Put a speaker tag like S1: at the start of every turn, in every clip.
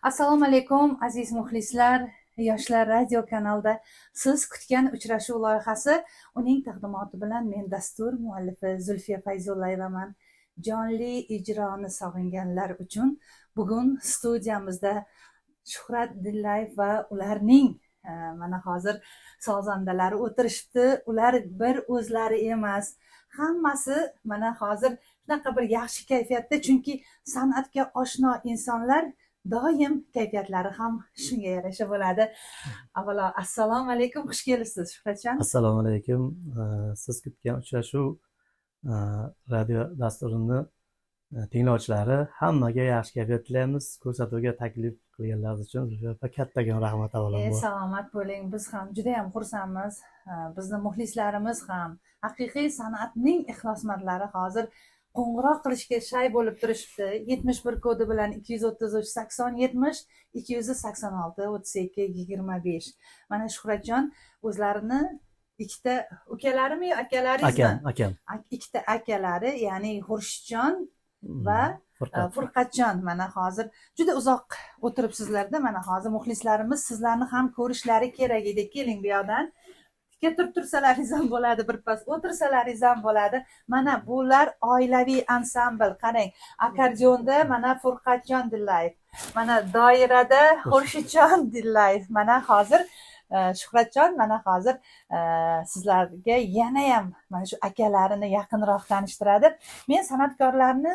S1: Assalomu alaykum aziz muxlislar. Yoshlar radio kanalida siz kutgan uchrashuv loyihasi, uning taqdimoti bilan men dastur muallifi Zulfiya Fayzullayevaman. Jonli ijroni sog'inganlar uchun bugun studiyamizda Shuhrat Dillayev va ularning mana hozir sozandalari o'tirishibdi. Ular bir o'zlari emas, hammasi mana hozir shunaqa bir yaxshi kayfiyatda, chunki san'atga oshno insonlar doim kayfiyatlari ham shunga yarasha bo'ladi. Avvalo assalomu alaykum, xush kelibsiz Shuhratjon.
S2: Assalomu alaykum. Siz kutgan uchrashuv radio dasturini tinglovchilari hammaga yaxshi kayfiyat tilaymiz. Ko'rsatuvga taklif qilganlaringiz uchun kattagan rahmat avvalambor.
S1: Salomat bo'ling. Biz ham juda ham xursandmiz. Bizni muxlislarimiz ham haqiqiy san'atning ixlosmandlari hozir qo'ng'iroq qilishga shay bo'lib turishibdi. 71 kodi bilan 233 80 70 286 32 25. Mana Shuhratjon o'zlarini ikkita ukalarimi yo akalaringizmi?
S2: Akam.
S1: Ikkita akalari, ya'ni Xurshidjon va Furqatjon mana hozir juda uzoq o'tiribsizlarda. Mana hozir muxlislarimiz sizlarni ham ko'rishlari kerak edi. Keling bu yoqdan. Turib tursalaringiz ham bo'ladi, birpas o'tirsalaringiz ham bo'ladi. Mana bular oilaviy ansambl. Qarang, akordionda mana Furqatjon Dillayev, mana doirada Xurshidjon Dillayev, mana hozir Shuhratjon mana hozir sizlarga yana ham mana shu akalarini yaqinroq tanishtiradi. Men san'atkorlarni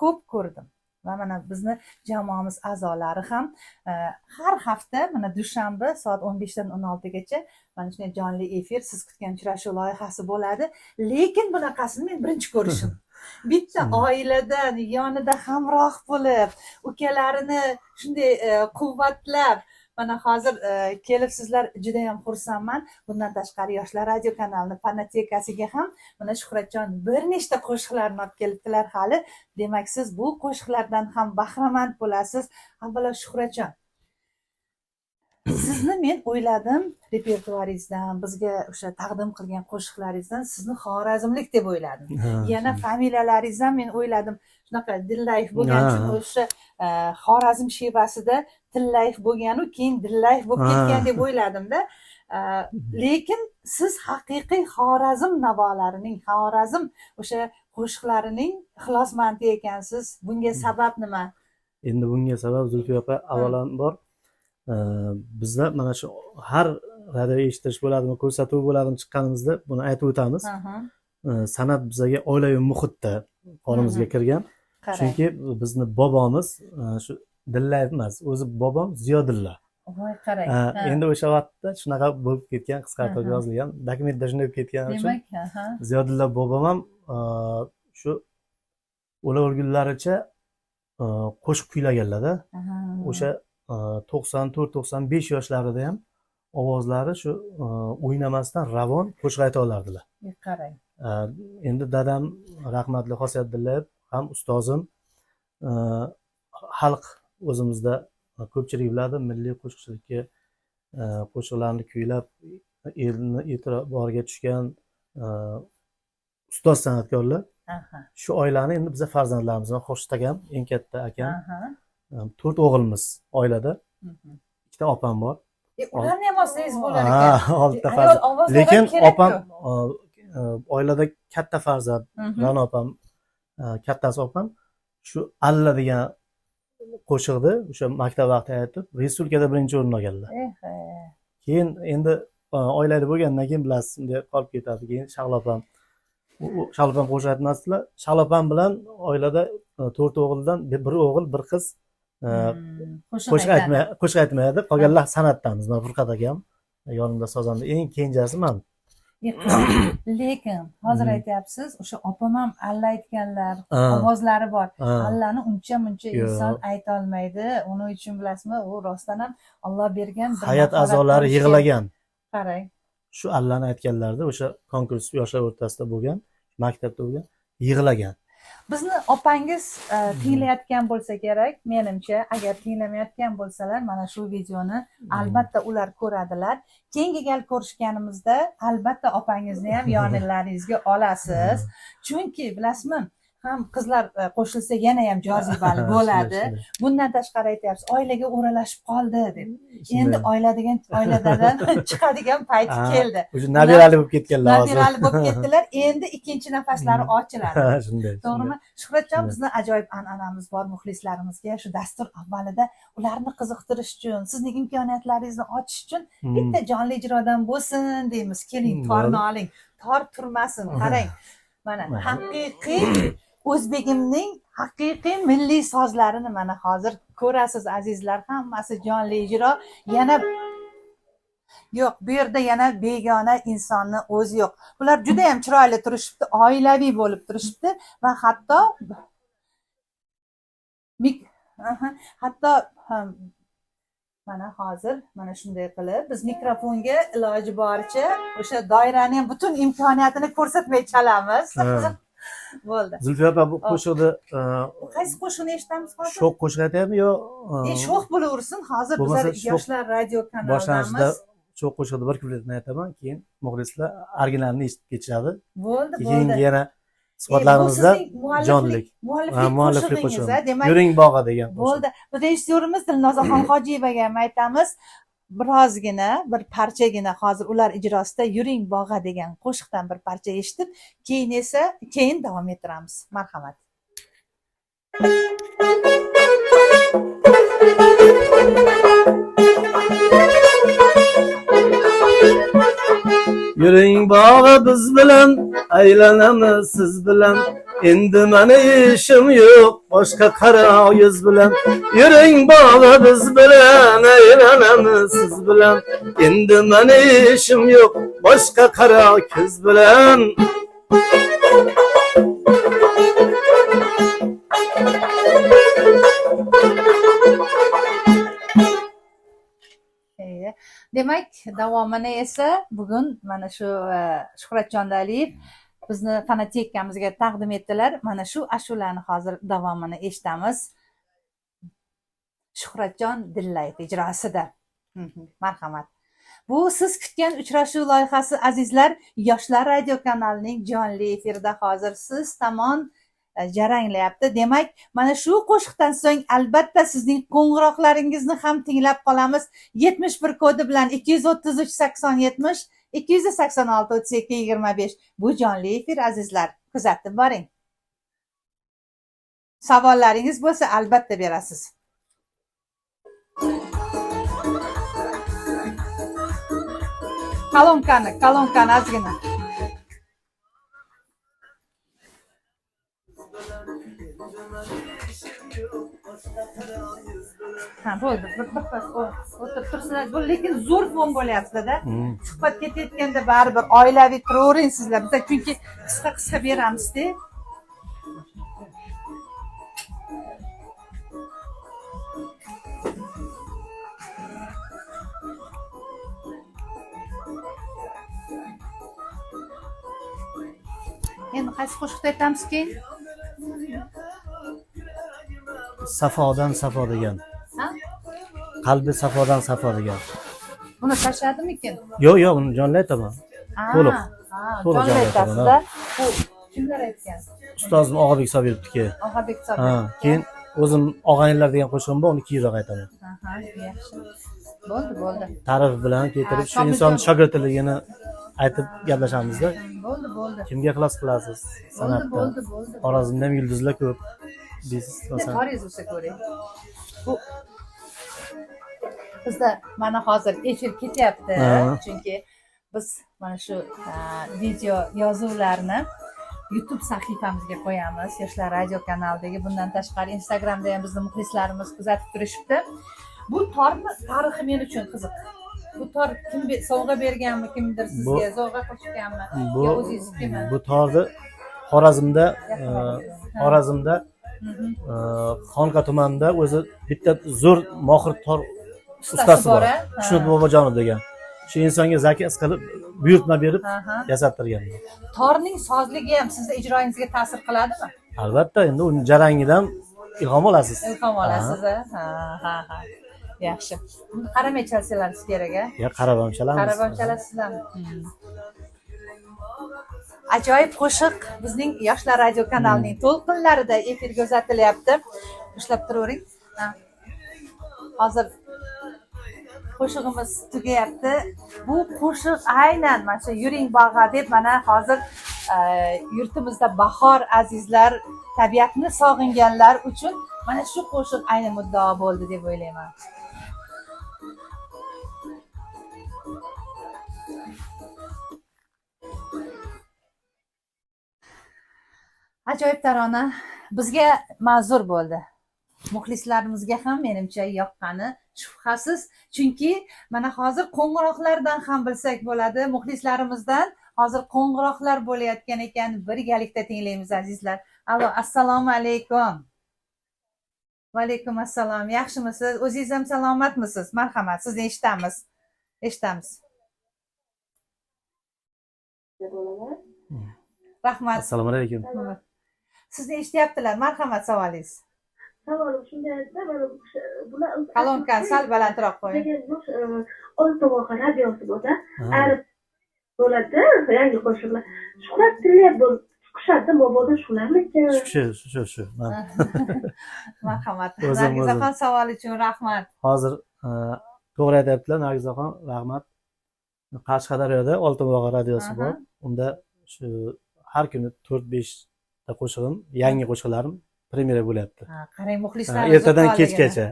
S1: ko'p ko'rdim va mana bizni jamoamiz a'zolari ham har hafta mana dushanba soat 15 dan 16 gacha mana shunday jonli efir, siz kutgan uchrashuv loyihasi bo'ladi. Lekin bunaqasini men birinchi ko'rishim. Bitta oiladan yonida hamroh bo'lib, ukalarini shunday quvvatlab mana hozir kelibsizlar, juda ham xursandman. Bundan tashqari Yoshlar radio kanalining fonotekasiga ham mana Shuhratjon bir nechta qo'shiqlarni olib kelibdilar hali. Demak, siz bu qo'shiqlardan ham bahramand bo'lasiz. Avvalo Shuhratjon, sizni men o'yladim, repertuaringizdan, bizga o'sha taqdim qilgan qo'shiqlaringizdan sizni xorazmlik deb o'yladim. Yana familiyalaringizdan men o'yladim, shunaqa Dillayev bo'lgan uchun o'sha Xorazm shevasida Tillayev bo'lgan-u, keyin Dillayev bo'lib ketgan deb o'yladim-da. Lekin siz haqiqiy Xorazm navolarining, Xorazm o'sha qo'shiqlarining ixlosmandi ekansiz. Bunga sabab nima?
S2: Endi bunga sabab Zulfiya opa, avvalambor bizda mana shu har radio eshitish bo'ladimi, ko'rsatuv bo'ladimi chiqqanimizda buni aytib o'tamiz. San'at bizga oilaviy muhitda qonimizga kirgan. Chunki bizni bobomiz shu Dillayev emas, o'zi bobom Ziyodilla.
S1: Voy qarang.
S2: Endi o'sha vaqtda shunaqa bo'lib ketgan, qisqartirib yozilgan, dokumentda shunday bo'lib ketgani uchun Ziyodilla bobom ham shu o'la o'lgunlaricha qo'shiq kuylaganlar-da. O'sha 94-95 yoshlarida ham ovozlari shu o'ynamasdan ravon qo'shiq ayta olardilar.
S1: Qarang.
S2: Endi dadam rahmatli Xosiyat Dillayev ham ustozim, xalq o'zimizda ko'pchilik biladi, milliy qo'shiqchilikka qo'shiqlarni kuylab elni e'tiboriga tushgan ustoz san'atkorlar. Shu oilani endi biz farzandlarimiz, Xurshid akam, eng katta akam, 4 o'g'ilmiz oilada. Ikkita opam bor.
S1: Ularni ham olsangiz bo'lar ekan.
S2: 6 ta farzand. Lekin opam oilada katta farzand, Ra'no opam, kattasi opam shu Alla degan qo'shiqni o'sha maktab vaqtida aytib, respublikada birinchi o'rin olganlar. Keyin endi oilada bo'lgandan keyin bilasiz, bunday qolib ketadi. Keyin Shahlo opam qo'shiq aytmasdilar. Shahlo opam bilan oilada 4 o'g'ildan bir o'g'il, bir qiz qo'shiq aytmaydi. Qolganlar san'atdamiz. Men Furqat akam yonimda sozanda eng kenjasi men.
S1: Lekin hozir aytyapsiz, o'sha opam ham alla aytganlar, ovozlari bor. Allani uncha-muncha inson ayta olmaydi. Uning uchun bilasizmi, u rostdan ham Alloh bergan bir
S2: hayot a'zolari yig'lagan.
S1: Qarang.
S2: Shu allani aytganlarda o'sha konkurs yoshlar o'rtasida bo'lgan, maktabda bo'lgan, yig'lagan.
S1: Bizni opangiz tinglayotgan bo'lsa kerak, menimcha, agar tinglamayotgan bo'lsalar, mana shu videoni albatta ular ko'radilar. Keyingi gal ko'rishganimizda albatta opangizni ham yonilaringizga olasiz. Chunki bilasizmi, ham qizlar qo'shilsa yana ham jozibali bo'ladi. Bundan tashqari aytyapsiz, oilaga o'ralashib qoldi deb. Endi oiladan chiqadigan payti keldi.
S2: O'sha nabirali bo'lib ketganlar hozir.
S1: Nabirali bo'lib ketdilar. Endi ikkinchi nafaslari ochiladi.
S2: Shunday.
S1: To'g'rimi? Shuhratjon, bizni ajoyib an'anamiz bor muxlislarimizga shu dastur avvalida ularni qiziqtirish uchun, sizning imkoniyatlaringizni ochish uchun bitta jonli ijrodan bo'lsin deymiz. Keling, torni oling. Tor turmasin. Qarang. Mana haqiqiy o'zbegimning haqiqiy milliy sozlarini mana hozir ko'rasiz azizlar, hammasi jonli ijro. Yana yo'q, bu yerda yana begona insonni o'zi yo'q. Bular juda ham chiroyli turishibdi, oilaviy bo'lib turishibdi va hatto mana hozir mana shunday qilib biz mikrofonga iloji boricha o'sha doirani ham butun imkoniyatini ko'rsatmay chalamiz. Bo'ldi.
S2: Zulfiya opa, bu qo'shiqni
S1: qaysi qo'shiqni eshitamiz hozir?
S2: Sho'x qo'shiq aytaymi yo?
S1: Sho'x bo'laversin. Hozir bizlar yoshlar radio
S2: boshlanishida
S1: kanalidamiz.
S2: sho'x qo'shiqni bir kupletini aytaman, keyin muxlislar originalini eshitib ketishadi.
S1: Bo'ldi.
S2: Keyin yana suhbatlarimizda jonlik. Mualliflik qo'shig'i. Yuring bog'a degan qo'shiq.
S1: Bo'ldi. Rejissyorimiz Dilnozaxon Hojiyevaga ham aytamiz. Birozgina, bir parchagina hozir ular ijrosida Yuring bog'a degan qo'shiqdan bir parcha eshitib, keyin davom ettiramiz. Marhamat.
S2: Yuring bog'a biz bilan, aylanamiz siz bilan. Endi meni ishim yo'q, boshqa qara yuz bilan. Yuring bog'a biz bilan, aylanamiz siz bilan. Endi meni ishim yo'q, boshqa qara ko'z bilan.
S1: Demak, davomini esa bugun mana shu Shuhratjon Aliyev bizni fonotekamizga taqdim etdilar. Mana shu ashulani hozir davomini eshitamiz. Shuhratjon Dillayev ijrosida. Marhamat. Bu siz kutgan uchrashuv loyihasi azizlar, Yoshlar radio kanalining jonli efirida hozir siz tomon jaranglayapti. Demak, mana shu qo'shiqdan so'ng albatta sizning qo'ng'iroqlaringizni ham tinglab qolamiz. 71 kodi bilan 233 80 70 286 32 25. Bu jonli efir azizlar. Kuzatib boring. Savollaringiz bo'lsa albatta berasiz. Kalonkani ozgina. Ha, bo'ldi. Bir o'tirib tursizlar. Bu lekin zo'r fon bo'lyapti-da. Suhbat ketayotganda baribir oilaviy turavering sizlar. Biz chunki qisqa beramiz-da. Endi qaysi qo'shiqni aytamiz keyin?
S2: Safodan safo degan. Qalbi safodan safo degan.
S1: Buni tashladimikin?
S2: Yo'q, uni jonli aytaman. To'liq.
S1: Jonli aytasizda. Bu kimlar aytgan?
S2: Ustozim Og'abek Sobirovniki.
S1: Og'abek Sobirov.
S2: Keyin o'zim Og'aynilar degan qo'shig'im bor, uni keyinroq aytaman.
S1: Yaxshi. Bo'ldi.
S2: Ta'rif bilan keltirib, shu inson shogirdligini aytib gaplashamizda.
S1: Bo'ldi.
S2: Kimga ixlos qilasiz san'atda?
S1: Bo'ldi.
S2: Xorazmda ham yulduzlar ko'p. Biz masalan
S1: Xorazmda ko'ring. Bu bizda mana hozir efir ketyapti, chunki biz mana shu video yozuvlarni YouTube sahifamizga qo'yamiz. Yoshlar radio kanalidagi, bundan tashqari Instagramda ham bizning muxlislarimiz kuzatib turishibdi. Bu torni tarixi men uchun qiziq. Bu tor kim sovg'a berganmi, kimdir sizga sovg'a qo'shganmi yo o'zingizniki? Bu
S2: torni Xorazmda Xonqa tumanida o'zi bitta zo'r mohir tor ustasi bor. Xushnud Bobojonov degan. Shu insonga zaki qilib buyurtma berib yasattirgan.
S1: Torning sozligi ham sizning ijroingizga ta'sir qiladimi?
S2: Albatta, endi uning jarangidan ilhom olasiz.
S1: Ha. Yaxshi. Qaramay chalsalaringiz kerak-a?
S2: Yo'q, qarab ham chalamiz.
S1: Qarab ham chalasizlarmi? ajoyib qo'shiq bizning Yoshlar radio kanalining to'lqinlarida efirga uzatilyapti. Ushlab turavering. Hozir qo'shig'imiz tugayapti. Bu qo'shiq aynan mana shu yuring bog'a deb mana hozir yurtimizda bahor azizlar, tabiatni sog'inganlar uchun mana shu qo'shiq ayni muddao bo'ldi deb o'ylayman. Ajoyib tarona bizga ma'zur bo'ldi. Muxlislarimizga ham menimcha yoqqani shubhasiz, chunki mana hozir qo'ng'iroqlardan ham bilsak bo'ladi, muxlislarimizdan hozir qo'ng'iroqlar bo'layotgan ekan, birgalikda tinglaymiz azizlar. Allo, assalomu alaykum. Va alaykum assalom. Yaxshimisiz? O'zingiz ham salomatmisiz? Marhamat, sizni eshitamiz. Rahmat.
S2: Assalomu alaykum.
S1: Sizni eshityaptilar. Marhamat, savolingiz.
S3: Savolim shunday edi, mana bular
S1: kalonkani sal balandroq qo'ying.
S3: Oltovoqa radiosi bo'lsa, arib bo'ladi, yangi qo'shiqlar. Shuhrat Tillayev chiqishadi, mabodo shularmikin?
S2: Shu.
S1: Marhamat. Nargizaxon savol uchun rahmat.
S2: Hozir to'g'ri aytyaptilar Nargizaxon, rahmat. Qashqadaryoda Oltovoqa radiosi bor. Unda shu har kuni 4-5 ta qo'shig'im, yangi qo'shiqlarim premyera bo'lyapti.
S1: Qarang, muxlislarimiz
S2: ertadan kechgacha.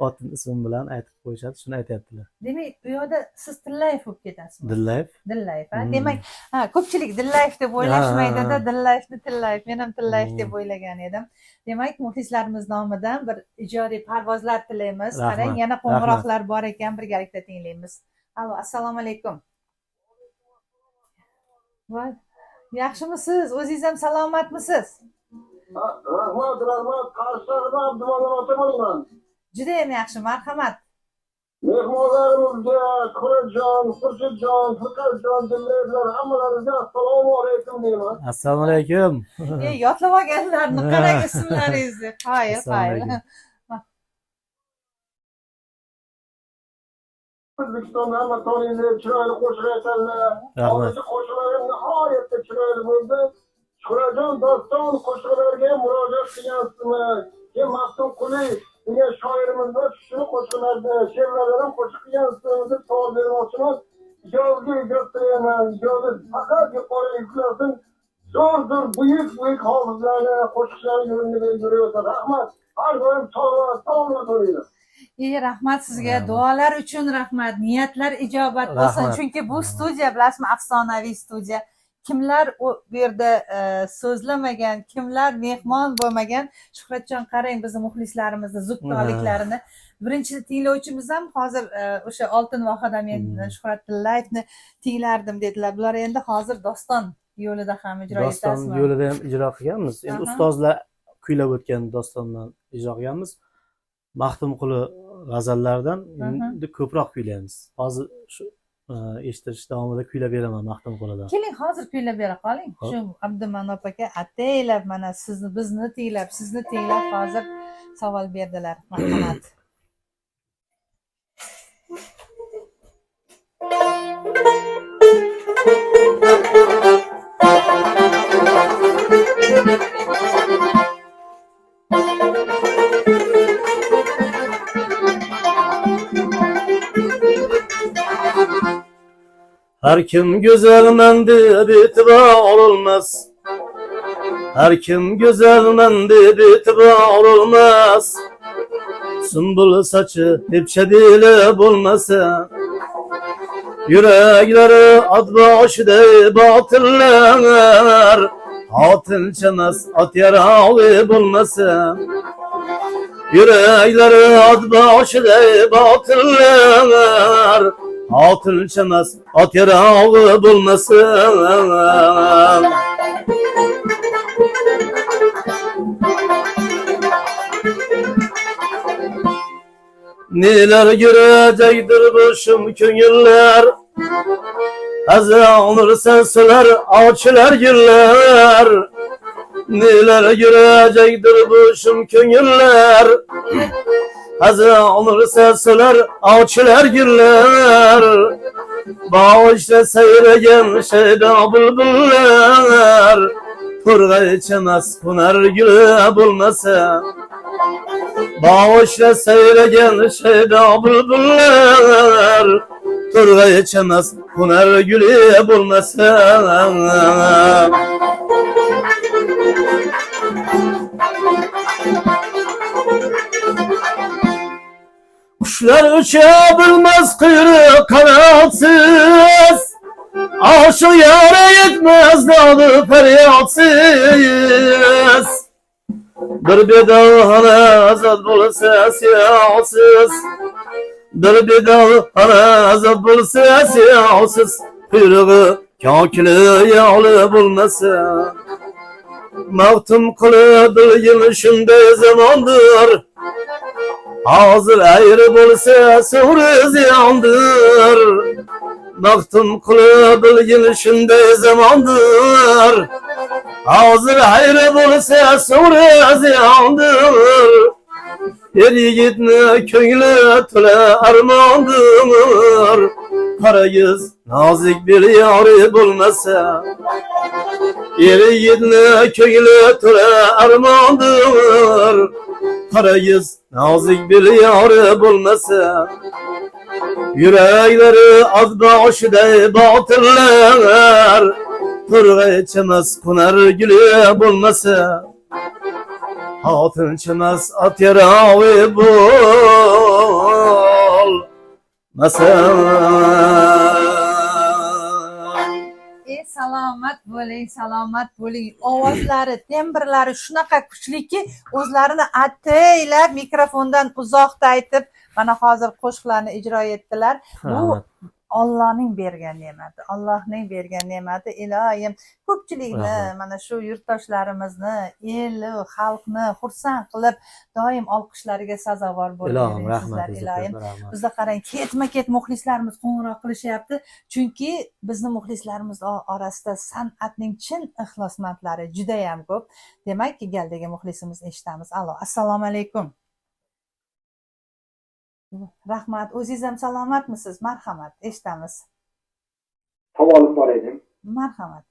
S2: Otim ismim bilan aytib qo'yishadi, shuni aytyaptilar.
S1: Demak, bu yerda siz Tillayev bo'lib ketasizmi?
S2: Dillayev.
S1: Demak, ko'pchilik Dillayev deb o'ylashmaydi-da, Dillayevni Tillayev, men ham Tillayev deb o'ylagan edim. Demak, muxlislarimiz nomidan bir ijodiy parvozlar tilaymiz. Qarang, yana qo'ng'iroqlar bor ekan, birgalikda tinglaymiz. Allo, assalomu alaykum. Voy, yaxshimisiz? O'zingiz ham salomatmisiz?
S4: Rahmat, Qarshida Abdulla Otamonman.
S1: Juda ham yaxshi, marhamat.
S4: Mehmonlarimizga Qurajon, Xurshidjon, Furqatjon, Dillayevlar hammalaringizga assalomu alaykum deyman.
S2: Assalomu alaykum.
S1: Yodlab olganlarni qarang ismlaringizni. Qoyil.
S4: O'zbekistonda hamma taniydi, chiroyli qo'shiq aytadilar. Hozirgi qo'shiqlarim nihoyatda chiroyli bo'ldi. Qurajon doston qo'shiqlarga murojaat qilgansizmi? Keyin Maftunquli degan shoirimiz bor, shuni qo'shiqlarni, she'rlardan ham qo'shiq qilgansizmi deb savol bermoqchiman. Ijozatga ijozatlayman. Ijozat faqat yuqori yuklarsin. Zo'r buyuk hofizlarni qo'shiqlari yo'lida yurayotadi. Rahmat. Har doim sog'lom bo'linglar.
S1: Rahmat sizga, duolar uchun rahmat, niyatlar ijobat bo'lsin. Chunki bu studiya, bilasizmi, afsonaviy studiya. Kimlar u yerda so'zlamagan, kimlar mehmon bo'lmagan. Shuhratjon, qarang bizni muxlislarimizni zukdoliklarini. Birinchi tinglovchimiz ham hozir o'sha Oltin vohada men Shuhrat Tillayevni tinglardim dedilar. Bular endi hozir doston yo'lida ham ijro etasizmi?
S2: Doston yo'lida ham ijro qilganmiz. Endi ustozlar kuylab o'tgan dostondan ijro qilganmiz. Maxtumquli g'azallaridan endi ko'proq kuylaymiz. Hozir shu eshitish davomida kuylab beraman Maxtumqulidan.
S1: Keling, hozir kuylab bera qoling. Shu Abdumanop aka ataylab mana bizni tinglab, sizni tinglab hozir savol berdilar. Marhamat.
S2: Her kim güzelmen deb itibar olmaz. Her kim güzelmen deb itibar olmaz. Sümbül saçı dipçedili bulmasa. Yürekleri at başıda batırlar. Hatın çemez at yaralı bulmasa. Yürekleri at başıda batırlar. Hatın çemez at yaralı bulmasın. Neler görecektir bu şum köngüller. Hazanır sensiler ağaçlar güller. Neler görecektir bu şum köngüller. olursa sular avchilar gullar boshda sayragin shaydo bulbullar turg'aychimas hunar guli bo'lmasa boshda sayragin shaydo bulbullar turg'aychimas hunar guli bo'lmasa Kuşlar uçabilmez kuyruğu kanatsız Aşık yâre yetmez dalı feryatsız Bir bedahana azad bulsa siyatsız Bir bedahana azad bulsa siyatsız Kuyruğu kakili yağlı bulmasa Mavtum kılıdır yıl şunday zamandır Hazır ayrı bo'lsa so'ri ziyondir Maqtum qilib yil shunday zamondir Hazır ayrı bo'lsa so'ri ziyondir Er yigitni ko'ngli to'la armondir Qara yuz nozik bir yori bo'lmasa Er yigitni ko'ngli to'la armondir Qara yuz nozik bir yori bo'lmasa Yüreklari az boshiday botirlar Turg'aychimas hunar guli bo'lmasa Xotinchimas ot yarovi bo'lmasa
S1: salomat bo'ling. Ovozlari, tembrlari shunaqa kuchliki, o'zlarini ataylab mikrofondan uzoqda aytib, mana hozir qo'shiqlarni ijro etdilar. Bu Allohning bergan ne'mati. Allohning bergan ne'mati. Ilohim ko'pchilikni, mana shu yurtdoshlarimizni, elni, xalqni xursand qilib, doim olqishlariga sazovor bo'linglar. Ilohim, bizda qarang, ketma-ket muxlislarimiz qo'ng'iroq qilishyapti. Chunki bizni muxlislarimiz orasida san'atning chin ixlosmandlari juda ham ko'p. Demak, galdagi muxlisimizni eshitamiz. Allo, assalomu alaykum. Rahmat. O'zingiz ham salomatmisiz? Marhamat, eshitamiz.
S5: Savolim bor edi.
S1: Marhamat.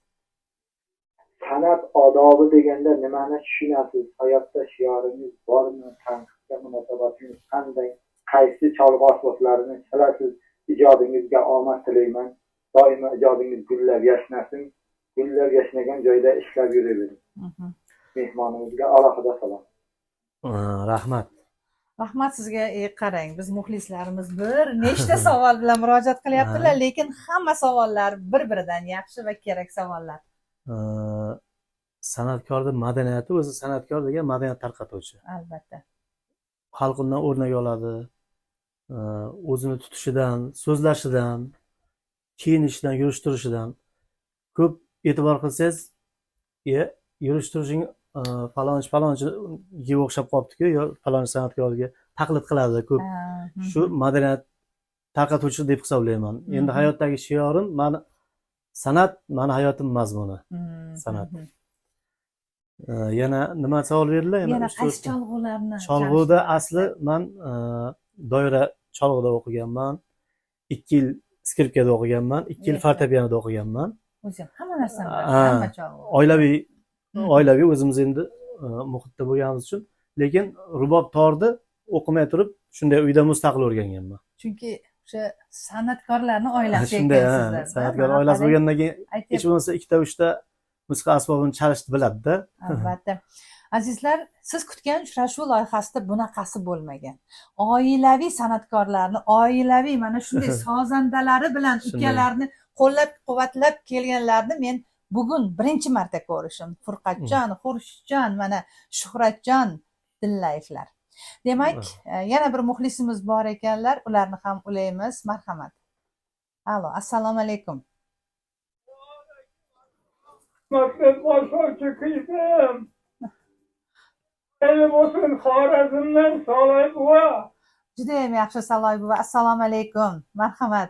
S5: San'at odobi deganda nimani tushunasiz? Hayotda shioringiz bormi? Tanqidga munosabatingiz qanday? Qaysi cholg'u asboblarini chalasiz? Ijodingizga omad tilayman. Doimo ijodingiz gullab yashnasin. Gullab yashnagan joyda ishlab yuravering. Mehmonimizga alohida salom.
S2: Rahmat.
S1: Rahmat sizga. Qarang, biz muxlislarimiz bir nechta savol bilan murojaat qilyaptilar, lekin hamma savollar bir-biridan yaxshi va kerak savollar.
S2: San'atkorning madaniyati o'zi san'atkor degan madaniyat tarqatuvchi.
S1: Albatta.
S2: Xalq undan o'rnak oladi. O'zini tutishidan, so'zlashidan, kiyinishidan, yurish-turishidan ko'p e'tibor qilsangiz, yurish-turishing falonchiga o'xshab qolibdi-ku, yo falonchi san'atkorga taqlid qiladi ko'p. Shu madaniyat tarqatuvchi deb hisoblayman. Endi hayotdagi shiorim san'at, mani hayotim mazmuni. San'at. Yana nima savol berdilar?
S1: Yana qaysi cholg'ularni?
S2: Cholg'uda asli men doira cholg'uda o'qiganman. 2 yil skripkada o'qiganman, 2 yil fortepianoda o'qiganman.
S1: O'zi hamma narsani, hamma cholg'u.
S2: Oilaviy o'zimiz endi muhitda bo'lganimiz uchun, lekin rubob torni o'qimay turib, shunday uyda mustaqil o'rganganman.
S1: Chunki o'sha san'atkorlarning oilasi
S2: ekansizlar. San'atkor oilasi bo'lgandan keyin hech bo'lmasa 2-3 ta musiqa asbobini chalishni biladi-da.
S1: Albatta. Azizlar, siz kutgan uchrashuv loyihasida bunaqasi bo'lmagan. Oilaviy san'atkorlarni, oilaviy mana shunday sozandalari bilan ukalarni qo'llab-quvvatlab kelganlarni men bugun birinchi marta ko'rishim. Furqatjon, Xurshidjon, mana Shuhratjon Dillayevlar. Demak, yana bir muxlisimiz bor ekanlar, ularni ham ulaymiz. Marhamat. Allo, assalomu alaykum.
S6: Maqsad boshlovchi qizim. Ey bo'lsin Xorazmdan Solay buva.
S1: Juda ham yaxshi Solay buva. Assalomu alaykum. Marhamat.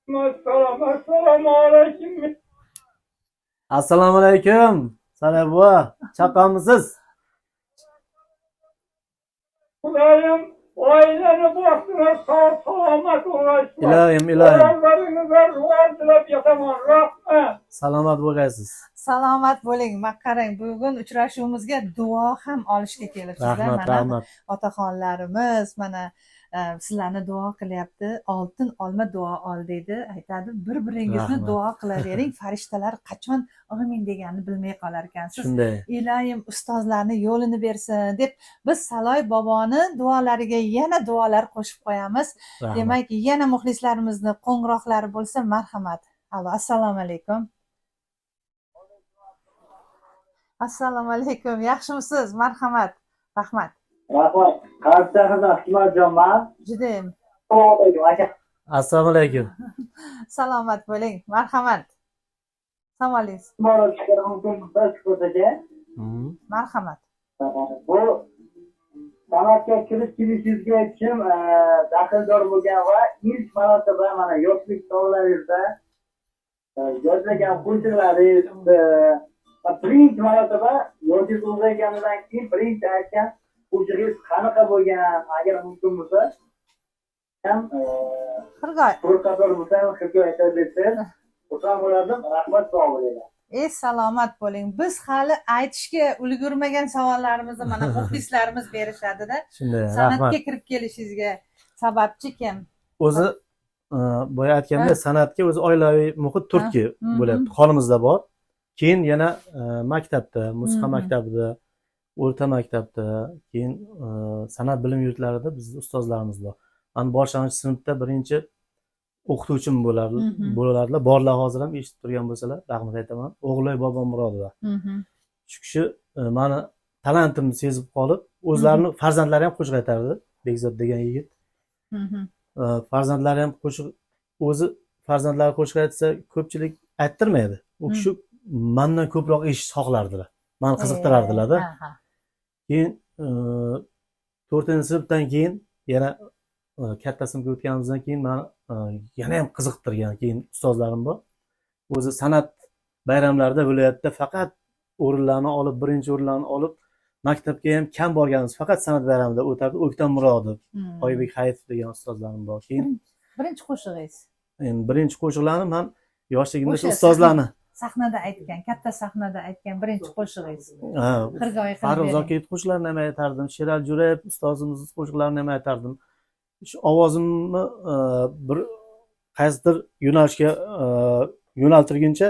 S6: Assalomu alaykum.
S2: Assalomu alaykum. Solay buva, chaqamisiz?
S6: Xudoyim Oilani boqdilar, sog' salomat ulashdilar.
S2: Ilohim.
S6: Farzandlaringizga rivoj tilab yotaman. Rahmat.
S2: Salomat bo'lgaysiz.
S1: Salomat bo'ling. Qarang, bugun uchrashuvimizga duo ham olishga kelibsizlar.
S2: Rahmat,
S1: Mana
S2: rahmat.
S1: otaxonlarimiz mana sizlarni duo qilyapti. Oltin olma duo ol deydi. Aytadi, bir-biringizni
S2: Rahmat.
S1: duo qilavering. Farishtalar qachon amin deganini bilmay qolar ekansiz.
S2: Shunday.
S1: Ilohim ustozlarni yo'lini bersin deb biz Saloy boboni duolariga yana duolar qo'shib qo'yamiz.
S2: Rahmat.
S1: Demak, yana muxlislarimizni qo'ng'iroqlari bo'lsa, marhamat. Alo, assalomu alaykum. Assalomu alaykum. Yaxshimisiz? Marhamat. Rahmat.
S5: Rahmat. Qarshida Hikmatjonman.
S1: Judayam
S5: Assalomu alaykum aka.
S2: Assalomu alaykum.
S1: salomat bo'ling. Marhamat. Assalomu alaykum.
S5: Mana chiqara mumkinmi aka?
S1: Marhamat.
S5: Bu san'atga kirishingizga kim daxldor bo'lgan va ilk marotaba mana yoshlik sonlaringizda yozgan qo'shiqlaringiz birinchi marotaba yodingiz uzayganidan keyin birinchi aytgan qo'shig'ingiz qanaqa bo'lgan, agar mumkin bo'lsa ham
S1: Xirgoy.
S5: to'rtqator bo'lsa ham xirgoy aytib bersangiz xursand bo'lardim. Rahmat, sog' bo'linglar.
S1: Salomat bo'ling. Biz hali aytishga ulgurmagan savollarimizni mana muxlislarimiz berishadi-da.
S2: Shunday. Rahmat.
S1: San'atga kirib kelishingizga sababchi kim?
S2: O'zi boya aytgandek san'atga o'zi oilaviy muhit turtki bo'lyapti. Qonimizda bor. Keyin yana maktabda, musiqa maktabida, o'rta maktabda, keyin san'at bilim yurtlarida bizning ustozlarimiz bor. Mana boshlang'ich sinfda birinchi o'qituvchim bo'lardilar. Borlar hozir ham eshitib turgan bo'lsalar, rahmat aytaman. O'g'loy Bobomurodova. Shu kishi mani talentimni sezib qolib, o'zlarini farzandlari ham qo'shiq aytardi. Bekzod degan yigit. Farzandlari ham qo'shiq, o'zi farzandlari qo'shiq aytsa, ko'pchilik ayttirmaydi. U kishi mendan ko'proq eshitishni xohlardilar. Meni qiziqtirardilar-da. Keyin 4-sinfdan keyin yana katta sinfga o'tganimizdan keyin meni yana ham qiziqtirgan keyin ustozlarim bor. O'zi san'at bayramlarida viloyatda faqat o'rinlarni olib, birinchi o'rinlarni olib, maktabga ham kam borganmiz. Faqat san'at bayramida o'tardi. O'ktam Murodov, Oybek Hayitov degan ustozlarim bor. Keyin
S1: birinchi qo'shig'ingiz.
S2: Endi birinchi qo'shiqlarni men yoshligimda shu ustozlarni
S1: sahnada aytgan, katta sahnada aytgan birinchi qo'shig'ingiz. Xirgoy
S2: Farruh Zokirov qo'shiqlarini ham aytardim, Sherali Jo'rayev ustozimiz qo'shiqlarini ham aytardim. Shu ovozimni bir qaysidir yo'nalishga yo'naltirguncha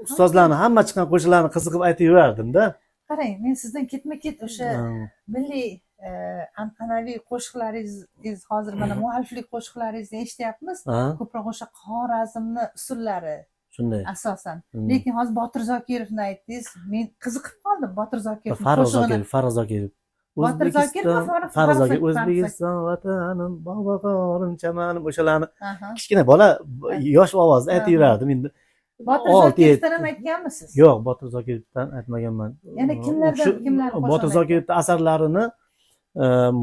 S2: ustozlarni hamma chiqqan qo'shiqlarni qiziqib aytib yurardim-da.
S1: Qarang, men sizdan ketma-ket o'sha milliy an'anaviy qo'shiqlaringiz hozir mana mualliflik qo'shiqlaringizni eshityapmiz. Ko'proq o'sha Xorazmni usullari
S2: shunday
S1: asosan. Lekin hozir Botir Zokirovni aytdingiz. Men qiziqib qoldim Botir Zokirovning
S2: Farruh
S1: qo'shig'ini.
S2: Farruh Zokirov.
S1: Botir Zokirov
S2: Farruh Zokirov O'zbekiston vatanim, bog'baqorim chamanim o'shalarni kichkina bola yosh ovozda aytib yurardim. Endi
S1: Botir Zokirovdan ham aytganmisiz?
S2: Yo'q, Botir Zokirovdan aytmaganman.
S1: Yana kimlar
S2: Botir Zokirovning asarlarini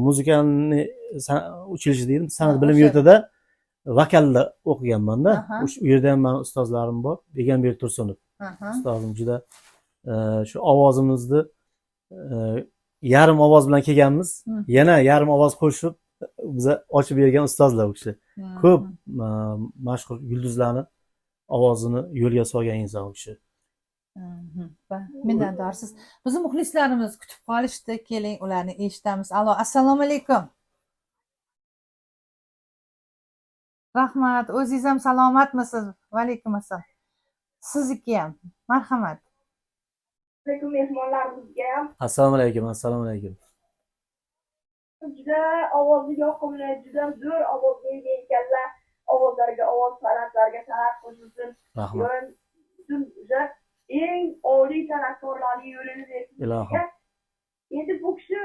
S2: muzikani uchilishi deydi, san'at bilim yurtida vokalda o'qiganman-da. O'sha yerda ham meni ustozlarim bor. Egambek Tursunov. Ustozim juda shu ovozimizni yarim ovoz bilan kelganmiz. Yana yarim ovoz qo'shib biza ochib bergan ustozlar u kishi. Ko'p mashhur yulduzlarni ovozini yo'lga solgan inson u kishi.
S1: Minnatdorsiz. Bizning muxlislarimiz kutib qolishdi. Keling, ularni eshitamiz. Alo, assalomu alaykum. Rahmat. O'zingiz ham salomatmisiz? Va alaykum assalom. Sizniki ham. Marhamat.
S3: Alaykum mehmonlarimizga ham.
S2: Assalomu alaykum, assalomu alaykum.
S3: Juda ovozi yoqimli, juda zo'r ovozga ega ekanlar. Ovozlarga ovoz, san'atlarga san'at qo'shilsin.
S2: Rahmat.
S3: Juda eng oliy san'atkorlarning yo'lini bersin.
S2: Ilohim.
S3: Endi bu kishi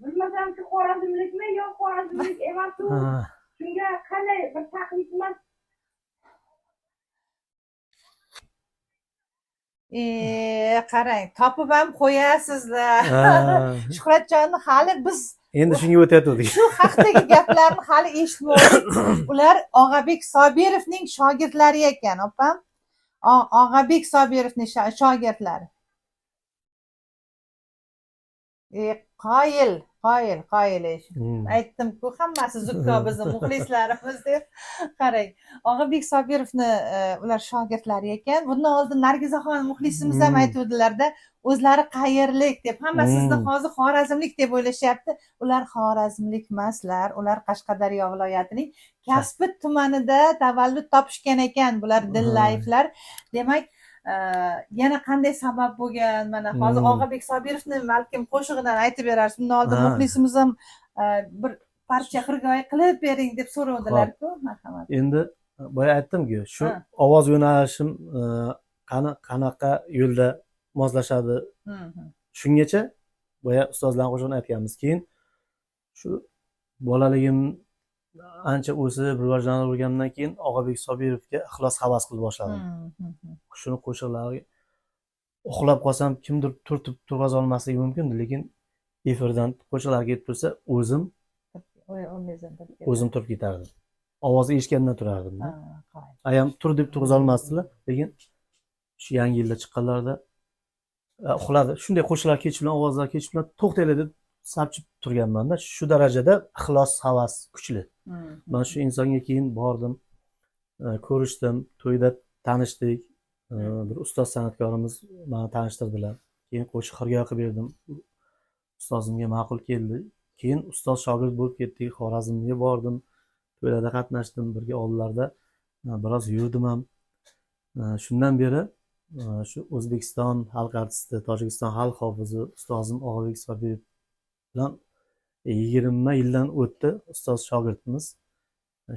S3: bilmasam ki Xorazmlikmi yo Xorazmlik emas-ku. Shunga qanday bir taklif emas.
S1: Qarang, topib ham qo'yasizlar. Shuhratjonni hali biz
S2: endi shunga o'tayotgandik.
S1: Shu haqdagi gaplarni hali eshitmadik. Ular Og'abek Sobirovning shogirdlari ekan, opam. Og'abek Sobirovning shogirdlari. Qoyil, qoyil ish. Aytdim-ku, hammasi zukko bizni muxlislarimiz deb. Qarang, Og'abek Sobirovni ular shogirdlari ekan. Bundan oldin Nargizaxon muxlisimiz ham aytuvdilarda, o'zlari qayerlik deb. Hamma sizni hozir Xorazmlik deb o'ylashyapti. Ular Xorazmlik emaslar, ular Qashqadaryo viloyatining Kasbi tumanida tavallud topishgan ekan bular dillayevlar. Demak, yana qanday sabab bo'lgan, mana hozir Og'abek Sobirovni balkim qo'shig'idan aytib berarsiz. Bundan oldin muxlisimiz ham bir parcha xirgoyi qilib bering deb so'ravdilar-ku. Marhamat.
S2: Endi boya aytdim-ku, shu ovoz yo'nalishim qanaqa yo'lda moslashadi. Shungacha boya ustozlarning qo'shig'ini aytganmiz. Keyin shu bolaligim ancha o'sib rivojlanib o'rgangandan keyin Og'abek Sobirovga ixlos havas qilib boshladim. Shuni qo'shiqlariga uxlab qolsam kimdir turtib turg'aza olmasligi mumkin, lekin efirdan qo'shiqlar kelib tursa o'zim turib ketardim. Ovozi eshitgandan turardim. Ayam tur deb turg'aza olmasdilar, lekin shu yangi yilda chiqqanlarda uxladi. Shunday qo'shiqlar ketish bilan, ovozlar ketish bilan to'xtaylar deb sapchib turganman-da. Shu darajada ixlos havas kuchli. Men shu insonga keyin bordim, ko'rishdim, to'yda tanishdik. Bir ustoz san'atkorimiz meni tanishtirdilar. Keyin qo'shiq xirgoyi qilib berdim. Ustozimga ma'qul keldi. Keyin ustoz shogird bo'lib ketdik. Xorazmga bordim. To'ylarda qatnashdim, birga ovullarda biroz yurdim ham. Shundan beri shu O'zbekiston xalq artisti, Tojikiston xalq hofizi ustozim Og'abek Sobirov bilan 20 yildan o'tdi ustoz shogirdimiz.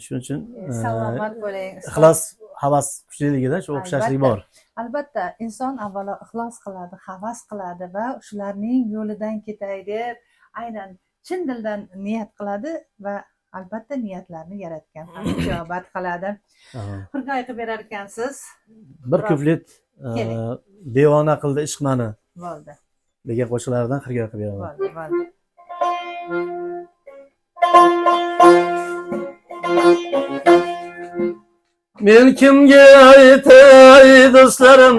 S2: Shuning uchun
S1: salomat bo'ling.
S2: Ixlos havas kuchliligida shu o'xshashlik bor.
S1: Albatta, inson avvalo ixlos qiladi, havas qiladi va shularning yo'lidan ketay deb aynan chin dildan niyat qiladi va albatta niyatlarni yaratgan ham ijobat qiladi. Xirgoyi qilib berar ekansiz.
S2: Bir kuflet devona qildi ishq mani.
S1: Bo'ldi.
S2: degan qo'shiqlardan xirgoyi qilib beraman.
S1: Bo'ldi.
S2: Men kimga aytay do'stlarim,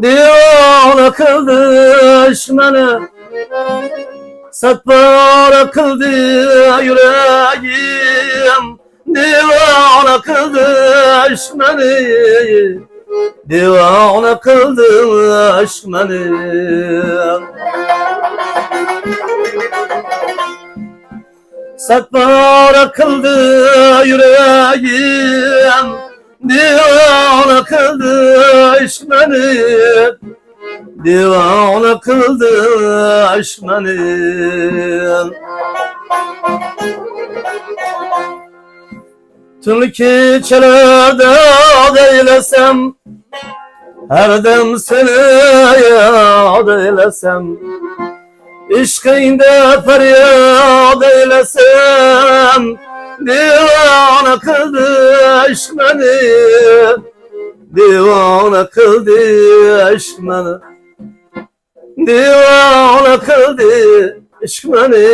S2: devona qildi ishq mani, satbora qildi yuragim, devona qildi ishq mani, devona qildi ishq mani. Satbora qildi yuragim, devona qildi ishq mani, devona qildi ishq mani. Tun kechalarda o'ylasam, har dam seni yod eylasam, ishqingda faryod eylasam, devona qildi ishq mani, devona qildi ishq mani, devona qildi ishq mani.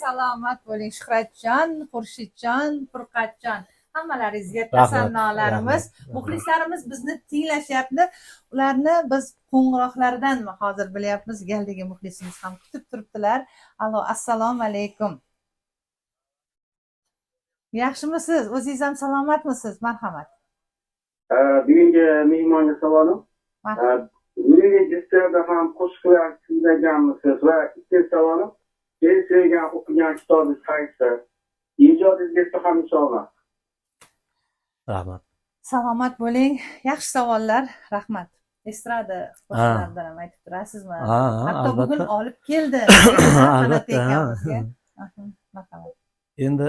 S1: Salomat bo'ling Shuhratjon, Xurshidjon, Furqatjon. Hammalaringizga tasannolarimiz, muxlislarimiz bizni tinglashyapti. Ularni biz qo'ng'iroqlaridan hozir bilyapmiz. Galdagi muxlisimiz ham kutib turibdilar. Allo, assalomu alaykum. Yaxshimisiz? O'zingiz ham salomatmisiz? Marhamat.
S7: Bugungi mehmonga savolim. Bugungi disserda ham qo'shiqlar kuylaganmisiz va ikkinchi savolim, men sevgan o'qigan kitobingiz qaysi? Ijodingizga ham inshaalloh.
S2: Rahmat.
S1: Salomat bo'ling. Yaxshi savollar. Rahmat. Estrada qo'shiqlaridan ham aytib turasizmi? Hatto bugun olib keldi. Albatta.
S2: Endi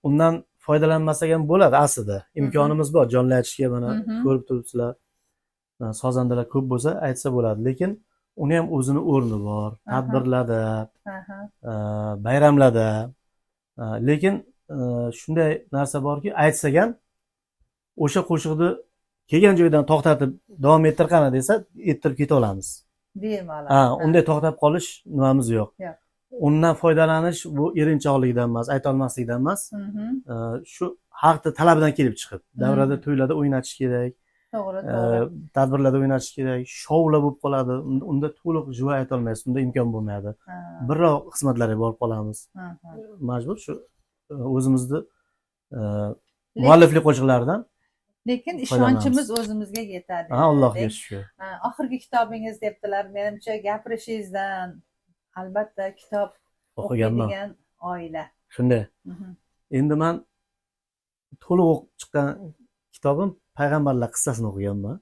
S2: undan foydalanmasak ham bo'ladi aslida. Imkonimiz bor jonli aytishga, mana ko'rib turibsizlar. Sozandalar ko'p bo'lsa aytsa bo'ladi, lekin uni ham o'zini o'rni bor. Tadbirlarda, bayramlarda. Lekin shunday narsa borki, aytsak ham o'sha qo'shiqni kelgan joydan to'xtatib davom ettirqana desa, ettirib keta olamiz.
S1: Bemalol.
S2: Unday to'xtab qolish nimamiz yo'q. Undan foydalanish bu erinchoqlikdan emas, ayta olmaslikdan emas. Shu xalqning talabidan kelib chiqib, davrada to'ylarda o'ynatish kerak,
S1: to'g'ri to'g'ri
S2: tadbirlarda o'ynatish kerak, shoular bo'lib qoladi. Unda to'liq ijro aytolmaysiz, unda imkon bo'lmaydi. Birroq xizmatlarga borib qolamiz. Majbur shu o'zimizni mualliflik qo'shiqlaridan.
S1: Lekin ishonchimiz o'zimizga yetadi.
S2: Allohga shukr.
S1: Oxirgi kitobingiz debdilar, menimcha gapirishingizdan albatta kitob o'qiydigan oila.
S2: Shunday. Endi men to'liq o'qib chiqqan kitobim Payg'ambarlar qissasini o'qiganman.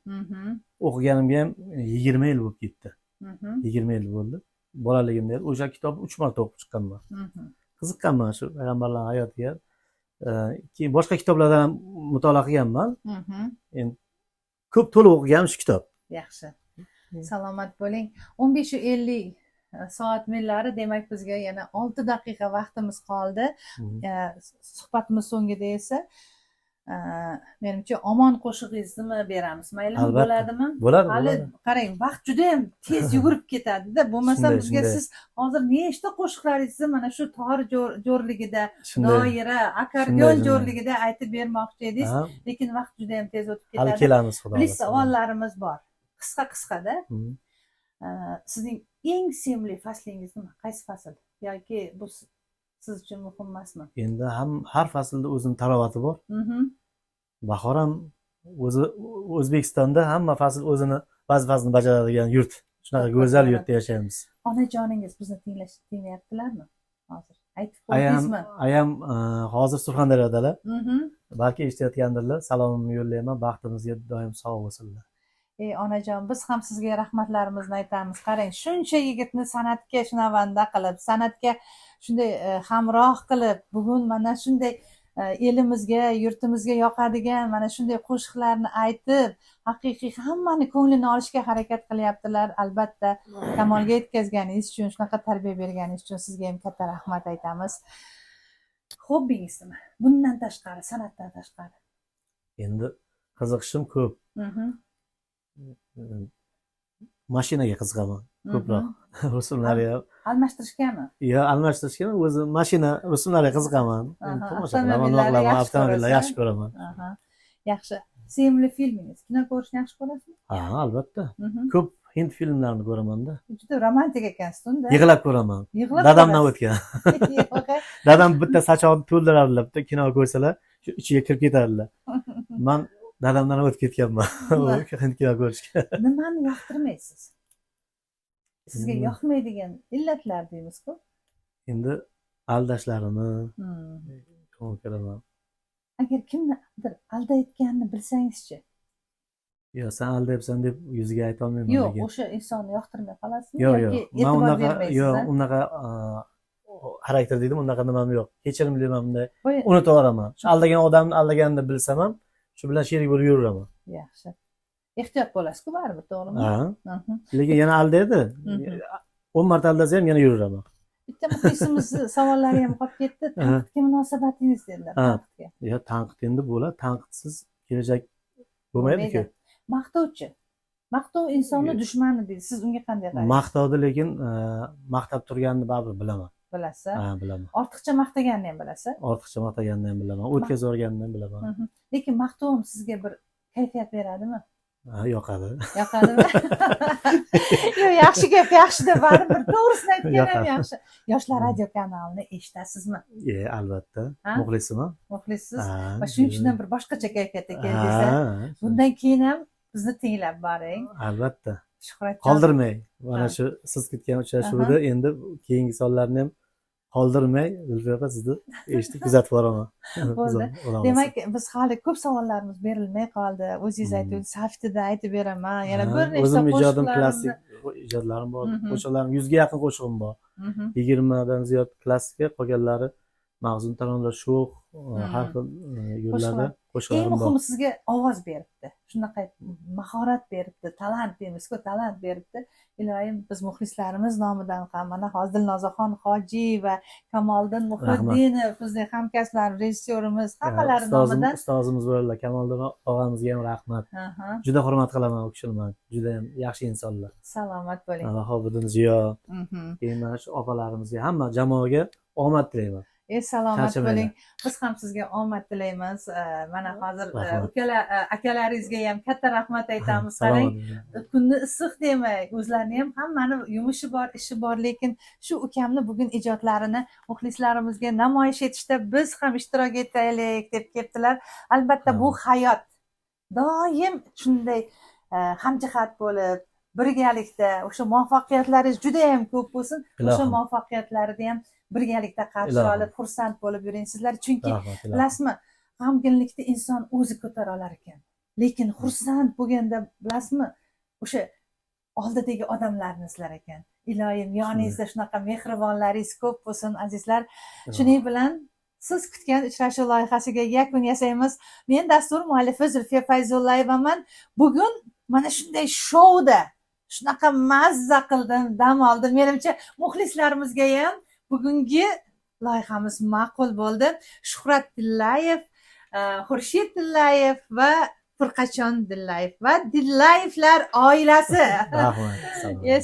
S2: O'qiganimga ham 20 yil bo'lib ketdi. 20 yil bo'ldi. Bolaligimda o'sha kitobni 3 marta o'qib chiqqanman. Qiziqqanman shu payg'ambarlar hayotiga. Keyin boshqa kitoblardan ham mutolaa qilganman. Endi ko'p to'liq o'qiganim shu kitob.
S1: Yaxshi. Salomat bo'ling. 15:50 soat millari, demak bizga yana 6 daqiqa vaqtimiz qoldi. Suhbatimiz so'ngida esa menimcha omon qo'shig'ingizni beramiz. Maylimi, bo'ladimi?
S2: Bo'ladi.
S1: Hali qarang, vaqt juda ham tez yugurib ketadi-da. Bo'lmasa bizga siz hozir nechta qo'shiqlaringizni mana shu tor jo'rligida, doira, akordeon jo'rligida aytib bermoqchi edingiz, lekin vaqt juda ham tez o'tib ketadi.
S2: Hali kelamiz, xudo
S1: Biz savollarimiz bor. Qisqa-qisqada. Sizning eng sevimli faslingiz nima? Qaysi fasl? Yoki bu siz uchun muhim emasmi?
S2: Endi har faslda o'zining tarovati bor. Bahor ham o'zi O'zbekistonda hamma fasl o'zini vazifasini bajaradigan yurt. Shunaqa go'zal yurtda yashaymiz.
S1: Onajoningiz bizni tinglayaptilarmi hozir? Aytib qo'ydingizmi?
S2: Ayam hozir Surxondaryodalar. Balki eshitayotgandirlar. Salomimni yo'llayman. Baxtimizga doim sog' bo'lsinlar.
S1: Onajon, biz ham sizga rahmatlarimizni aytamiz. Qarang, shuncha yigitni san'atga shunavanda qilib, san'atga shunday hamroh qilib, bugun mana shunday elimizga, yurtimizga yoqadigan mana shunday qo'shiqlarni aytib, haqiqiy hammani ko'nglini olishga harakat qilyaptilar. Albatta, kamolga yetkazganingiz uchun, shunaqa tarbiya berganingiz uchun sizga ham katta rahmat aytamiz. Hobbingiz nima? Bundan tashqari, san'atdan tashqari.
S2: Endi qiziqishim ko'p. Mashinaga qiziqaman ko'proq. Rusumlarga
S1: almashtirishgami?
S2: Yo'q, almashtirishga o'zi mashina rusumlariga qiziqaman. Avtomobillar yaxshi ko'raman.
S1: Yaxshi. Sevimli filmingiz? Kino ko'rishni yaxshi ko'rasizmi?
S2: Ha, albatta. Ko'p hind filmlarini ko'raman-da.
S1: Juda romantik ekansiz unda.
S2: Yig'lab ko'raman. Dadamdan o'tgan. Dadam bitta sochog'ini to'ldirardilar, bitta kino ko'rsalar, shu ichiga kirib ketardilar. Men dadamdan o'tib ketganman. Hind kino ko'rishga.
S1: Nimani yoqtirmaysiz? Sizga yoqmaydigan illatlar deymiz-ku.
S2: Endi aldashlarini ko'raman.
S1: Agar kimnidir aldayotganini bilsangiz-chi?
S2: Yo'q, sen aldayapsan deb yuziga ayta olmayman.
S1: Yo'q, o'sha insonni yoqtirmay qolasizmi
S2: yoki e'tibor bermaysiz? Yo'q, unaqa xarakter deydim, unaqa nimam yo'q. Kechirimliman bunday. Unutib yuboraman. Shu aldagan odamni aldaganini bilsam ham, shu bilan sherik bo'lib yuraveraman.
S1: Yaxshi. Ehtiyot bo'lasiz-ku baribir, to'g'rimi?
S2: Lekin yana aldaydi. 10 marta aldasa ham yana yuraveraman.
S1: Bitta muxlisimiz savollari ham qolib ketdi. Tanqidga munosabatingiz dedilar. Tanqidga.
S2: Yo'q, tanqid endi bo'ladi. Tanqidsiz kelajak bo'lmaydi-ku.
S1: Maqtovchi. Maqtov insonni dushmani deydi. Siz unga qanday qaraysiz?
S2: Maqtovdi, lekin maqtab turganini baribir bilaman.
S1: Bilasiz?
S2: Ha, bilaman.
S1: Ortiqcha maqtaganini ham bilasiz?
S2: Ortiqcha maqtaganini ham bilaman. O'tkazib yuborganini ham bilaman.
S1: Lekin maqtovim sizga bir kayfiyat beradimi?
S2: Ha, yoqadi.
S1: Yoqadimi? Yo'q, yaxshi gap, yaxshi-da, baribir to'g'risini aytgan ham yaxshi. Yoshlar radio kanalini eshitasizmi?
S2: Albatta. Muxlisman.
S1: Muxlissiz. Va shuning uchun ham bir boshqacha kayfiyatda keldingiz. Bundan keyin ham bizni tinglab boring.
S2: Albatta.
S1: Shuhratjon.
S2: Qoldirmay. Mana shu siz ketgan uchrashuvda endi keyingi sonlarni ham qoldirmay, Zulfiya sizni eshitib kuzatib boraman.
S1: Bo'ldi. Demak, biz hali ko'p savollarimiz berilmay qoldi. O'zingiz aytdingiz, saftida aytib beraman. Yana bir nechta
S2: o'zim ijodim klassik ijodlarim bor. Qo'shiqlarim 100 ga yaqin qo'shig'im bor. 20 dan ziyod klassika, qolganlari mavzun taronlar, sho'x, har xil yo'llarda qo'shiqlarim bor.
S1: Eng muhimi sizga ovoz beribdi. Shunaqa mahorat beribdi, talant deymiz-ku, talant beribdi. Iloyim, biz muxlislarimiz nomidan ham mana hozir Dilnozaxon Hoji va Kamoliddin Muhiddinov, bizning hamkasblar, rejissyorimiz, hammalari nomidan
S2: ustozimiz bo'ldilar. Kamoliddin og'amizga ham rahmat. Juda hurmat qilaman u kishini. Juda ham yaxshi insonlar.
S1: Salomat bo'ling.
S2: Vahobiddin Ziyo, keyin mana shu opalarimizga, hamma jamoaga omad tilayman.
S1: Salomat bo'ling. Biz ham sizga omad tilaymiz. Mana hozir akalaringizga ham katta rahmat aytamiz. Qarang, kunni issiq demay, o'zlarini ham hammani yumushi bor, ishi bor, lekin shu ukamni bugun ijodlarini muxlislarimizga namoyish etishda biz ham ishtirok etaylik deb kelibdilar. Albatta bu hayot doim shunday hamjihat bo'lib, birgalikda o'sha muvaffaqiyatlaringiz juda ham ko'p bo'lsin. O'sha muvaffaqiyatlarni ham birgalikda qarshi olib, xursand bo'lib yuring sizlar. Chunki bilasizmi, g'amginlikda inson o'zi ko'tara olar ekan. Lekin xursand bo'lganda bilasizmi, o'sha oldidagi odamlarni izlar ekan. Iloyim, yoningizda shunaqa mehribonlaringiz ko'p bo'lsin, azizlar. Shuning bilan siz kutgan uchrashuv loyihasiga yakun yasaymiz. Men dastur muallifi Zulfiya Fayzullayevaman. Bugun mana shunday shouda shunaqa mazza qildim, dam oldim. Menimcha muxlislarimizga ham bugungi loyihamiz ma'qul bo'ldi. Shuhrat Dillayev, Xurshid Dillayev va Furqachon Dillayev va Dillayevlar oilasi.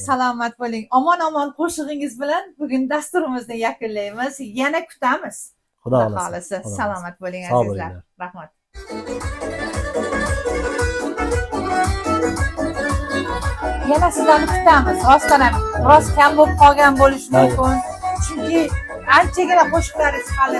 S1: Salomat bo'ling. Omon-omon qo'shig'ingiz bilan bugun dasturimizni yakunlaymiz. Yana kutamiz. Xudo xolisi. Salomat bo'ling azizlar. Rahmat. Yana sizlarni kutamiz. Rostdan ham biroz kam bo'lib qolgan bo'lishi mumkin. Chunki anchagina qo'shiqlaringiz hali